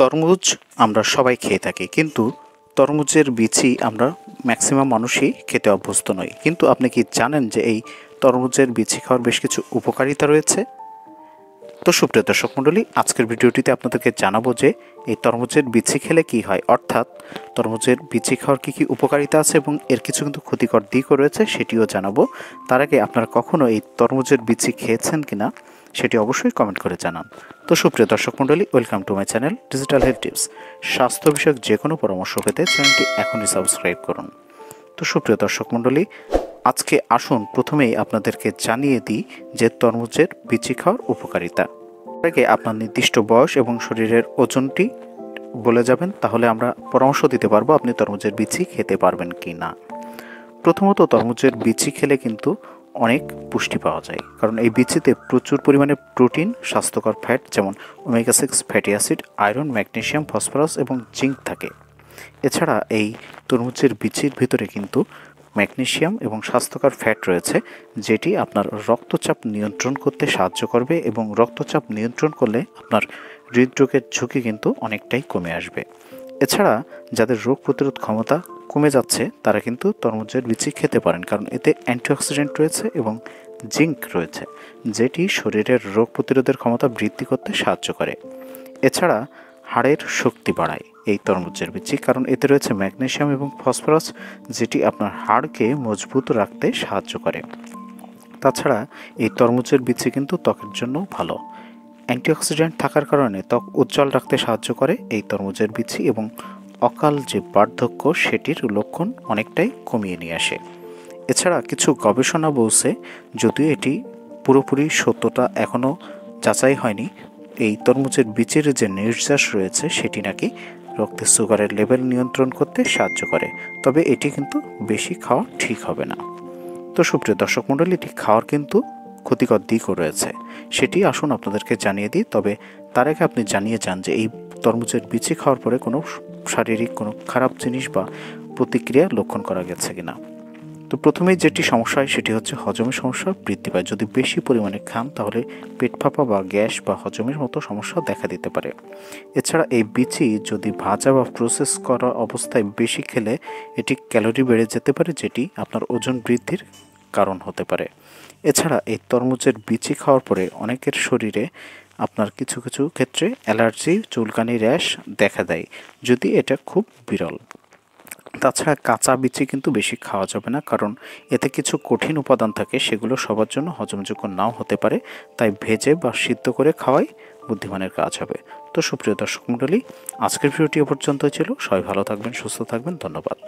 তরমুজ আমরা সবাই খেয়ে থাকি, কিন্তু তরমুজের বিচি আমরা ম্যাক্সিমাম মানুষই খেতে অভ্যস্ত নই। কিন্তু আপনি কি জানেন যে এই তরমুজের বিচি খাওয়ার বেশ কিছু উপকারিতা রয়েছে? তো সুপ্রিয় দর্শক মণ্ডলী, আজকের ভিডিওটিতে আপনাদেরকে জানাবো যে এই তরমুজের বিচি খেলে কি হয়, অর্থাৎ তরমুজের বিচি খাওয়ার কী কী উপকারিতা আছে এবং এর কিছু কিন্তু ক্ষতিকর দিকও রয়েছে, সেটিও জানাবো। তার আগে আপনারা কখনো এই তরমুজের বিচি খেয়েছেন কিনা সেটি অবশ্যই কমেন্ট করে জানান। তো সুপ্রিয় দর্শক মণ্ডলী, welcome to my channel digital health tips. স্বাস্থ্য বিষয়ক যে কোনো পরামর্শ পেতে চ্যানেলটি এখনই সাবস্ক্রাইব করুন। তো সুপ্রিয় দর্শক মণ্ডলী, আজকে আসুন প্রথমেই আপনাদেরকে জানিয়ে দিই যে তরমুজের বিচি খাওয়ার উপকারিতা। আগে আপনার নির্দিষ্ট বয়স এবং শরীরের ওজনটি বলে যাবেন, তাহলে আমরা পরামর্শ দিতে পারবো আপনি তরমুজের বিচি খেতে পারবেন কি না। প্রথমত, তরমুজের বিচি খেলে কিন্তু অনেক পুষ্টি পাওয়া যায়, কারণ এই বিচিতে প্রচুর পরিমাণে প্রোটিন, স্বাস্থ্যকর ফ্যাট যেমন omega 6 fatty acid, iron, magnesium, phosphorus এবং জিঙ্ক থাকে। এছাড়া এই তরমুজের বিচির ভিতরে কিন্তু ম্যাগনেসিয়াম এবং স্বাস্থ্যকর ফ্যাট রয়েছে, যেটি আপনার রক্তচাপ নিয়ন্ত্রণ করতে সাহায্য করবে এবং রক্তচাপ নিয়ন্ত্রণ করলে আপনার হৃদরোগের ঝুঁকি কিন্তু অনেকটাই কমে আসবে। এছাড়া যাদের রোগ প্রতিরোধ ক্ষমতা কমে যাচ্ছে তারা কিন্তু তরমুজের বিচি খেতে পারেন, কারণ এতে অ্যান্টিঅক্সিডেন্ট রয়েছে এবং জিঙ্ক রয়েছে, যেটি শরীরের রোগ প্রতিরোধের ক্ষমতা বৃদ্ধি করতে সাহায্য করে। এছাড়া হাড়ের শক্তি বাড়ায় এই তরমুজের বিচি, কারণ এতে রয়েছে ম্যাগনেসিয়াম এবং ফসফরাস, যেটি আপনার হাড়কে মজবুত রাখতে সাহায্য করে। তাছাড়া এই তরমুজের বিচি কিন্তু ত্বকের জন্য ভালো। অ্যান্টিঅক্সিডেন্ট থাকার কারণে ত্বক উজ্জ্বল রাখতে সাহায্য করে এই তরমুজের বিচি, এবং অকাল যে বার্ধক্য সেটির লক্ষণ অনেকটাই কমিয়ে নিয়ে আসে। এছাড়া কিছু গবেষণা বলছে, যদিও এটি পুরোপুরি সত্যতা এখনও যাচাই হয়নি, এই তরমুজের বীজের যে নির্যাস রয়েছে সেটি নাকি রক্তে সুগারের লেভেল নিয়ন্ত্রণ করতে সাহায্য করে, তবে এটি কিন্তু বেশি খাওয়া ঠিক হবে না। তো সুপ্রিয় দর্শক মণ্ডলী, এটি খাওয়ার কিন্তু ক্ষতিকর দিকও রয়েছে, সেটি আসুন আপনাদেরকে জানিয়ে দিই। তবে তার আগে আপনি জানিয়ে যান যে এই তরমুজের বিচি খাওয়ার পরে কোনো শারীরিক কোনো খারাপ জিনিস বা প্রতিক্রিয়া লক্ষণ করা গেছে কিনা। তো প্রথমেই যেটি সমস্যা হয় সেটি হচ্ছে হজমের সমস্যা বৃদ্ধি পায়। যদি বেশি পরিমাণে খান তাহলে পেট ফাঁপা বা গ্যাস বা হজমের মতো সমস্যা দেখা দিতে পারে। এছাড়া এই বিচি যদি ভাজা বা প্রসেস করা অবস্থায় বেশি খেলে এটি ক্যালোরি বেড়ে যেতে পারে, যেটি আপনার ওজন বৃদ্ধির কারণ হতে পারে। এছাড়া এই তরমুজের বিচি খাওয়ার পরে অনেকের শরীরে আপনার কিছু কিছু ক্ষেত্রে অ্যালার্জি, চুলকানি, র্যাশ দেখা দেয়, যদি এটা খুব বিরল। তাছাড়া কাঁচা বিচি কিন্তু বেশি খাওয়া যাবে না, কারণ এতে কিছু কঠিন উপাদান থাকে, সেগুলো সবার জন্য হজমযোগ্য নাও হতে পারে। তাই ভেজে বা সিদ্ধ করে খাওয়াই বুদ্ধিমানের কাজ হবে। তো সুপ্রিয় দর্শক মণ্ডলী, আজকের ভিডিওটি এ পর্যন্ত ছিল। সবাই ভালো থাকবেন, সুস্থ থাকবেন, ধন্যবাদ।